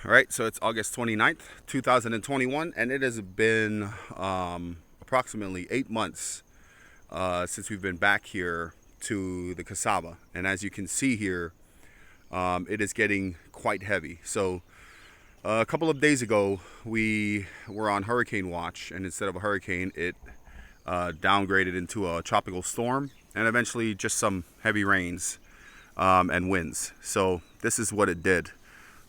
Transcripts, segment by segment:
All right, so it's August 29th, 2021, and it has been approximately 8 months since we've been back here to the Cassava. And as you can see here, it is getting quite heavy. So a couple of days ago, we were on hurricane watch, and instead of a hurricane, it downgraded into a tropical storm, and eventually just some heavy rains and winds. So this is what it did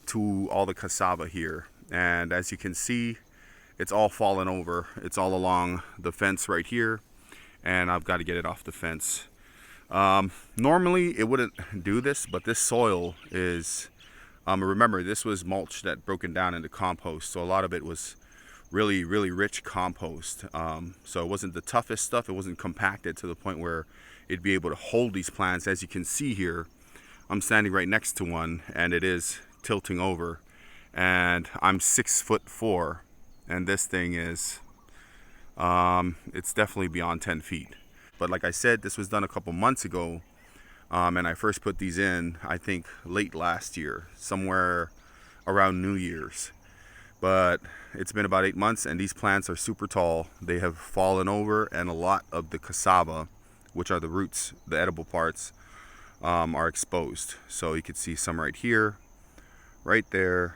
to all the cassava here, and as you can see, it's all fallen over. It's all along the fence right here, and I've got to get it off the fence. Normally it wouldn't do this, but this soil is remember, this was mulch that broken down into compost, so a lot of it was really rich compost. So it wasn't the toughest stuff. It wasn't compacted to the point where it'd be able to hold these plants. As you can see here, I'm standing right next to one, and it is tilting over, and I'm 6'4", and this thing is it's definitely beyond 10 feet. But like I said, this was done a couple months ago, and I first put these in, I think, late last year, somewhere around New Year's. But it's been about 8 months, and these plants are super tall. They have fallen over, and a lot of the cassava, which are the roots, the edible parts, are exposed. So you can see some right here, right there.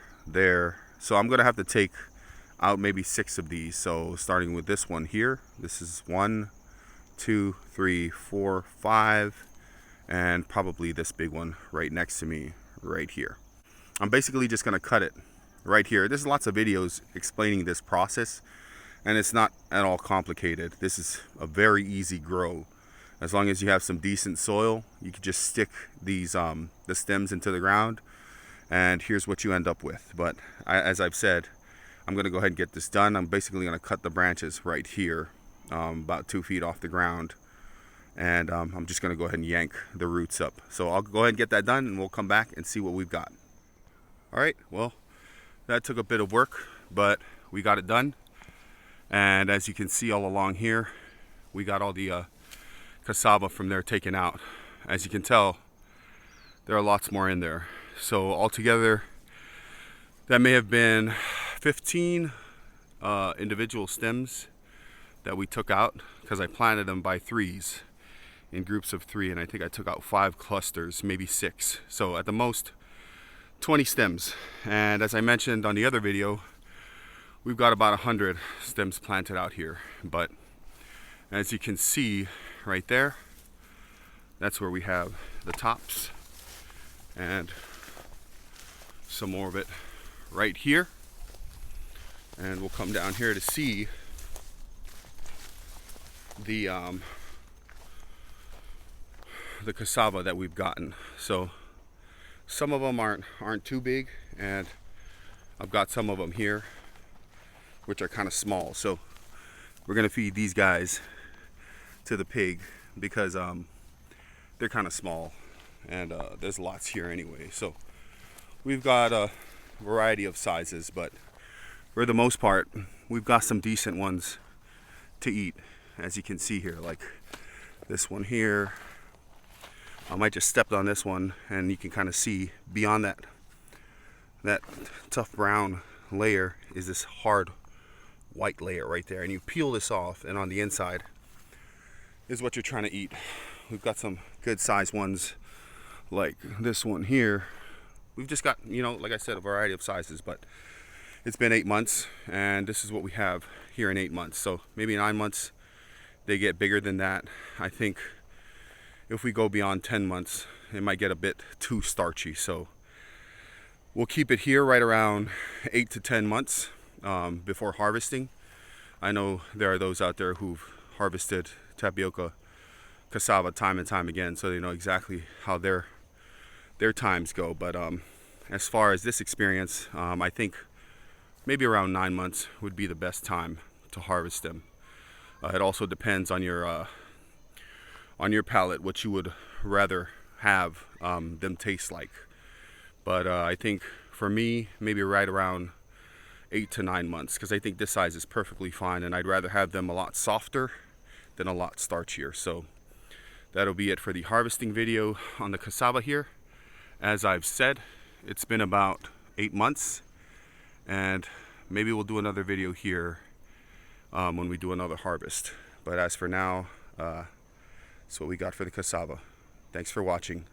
So I'm gonna have to take out maybe 6 of these. So starting with this one here, this is 1, 2, 3, 4, 5, and probably this big one right next to me right here. I'm basically just gonna cut it right here. There's lots of videos explaining this process, and it's not at all complicated. This is a very easy grow. As long as you have some decent soil, you can just stick these the stems into the ground, and here's what you end up with. But as I've said, I'm gonna go ahead and get this done. I'm basically gonna cut the branches right here, about 2 feet off the ground, and I'm just gonna go ahead and yank the roots up. So I'll go ahead and get that done, and we'll come back and see what we've got. All right, well, that took a bit of work, but we got it done. And as you can see all along here, we got all the cassava from there taken out. As you can tell, there are lots more in there. So altogether, that may have been 15 individual stems that we took out, because I planted them by threes, in groups of 3, and I think I took out 5 clusters, maybe 6. So at the most, 20 stems. And as I mentioned on the other video, we've got about 100 stems planted out here. But as you can see right there, that's where we have the tops, and some more of it right here. And we'll come down here to see the cassava that we've gotten. So some of them aren't too big, and I've got some of them here which are kind of small. So we're gonna feed these guys to the pig, because they're kind of small, and there's lots here anyway. So we've got a variety of sizes, but for the most part, we've got some decent ones to eat. As you can see here, like this one here, I might just stepped on this one, and you can kind of see beyond that tough brown layer is this hard white layer right there, and you peel this off, and on the inside is what you're trying to eat. We've got some good sized ones like this one here. We've just got, like I said, a variety of sizes, but it's been 8 months, and this is what we have here in 8 months. So maybe 9 months they get bigger than that. I think if we go beyond 10 months, it might get a bit too starchy. So we'll keep it here right around 8 to 10 months before harvesting. I know there are those out there who've harvested tapioca cassava time and time again, so they know exactly how their times go. But as far as this experience, I think maybe around 9 months would be the best time to harvest them. It also depends on your palate, what you would rather have them taste like. But I think for me, maybe right around 8 to 9 months, because I think this size is perfectly fine, and I'd rather have them a lot softer than a lot starchier. So that'll be it for the harvesting video on the cassava here. As I've said, it's been about 8 months, and maybe we'll do another video here when we do another harvest. But as for now, that's what we got for the cassava. Thanks for watching.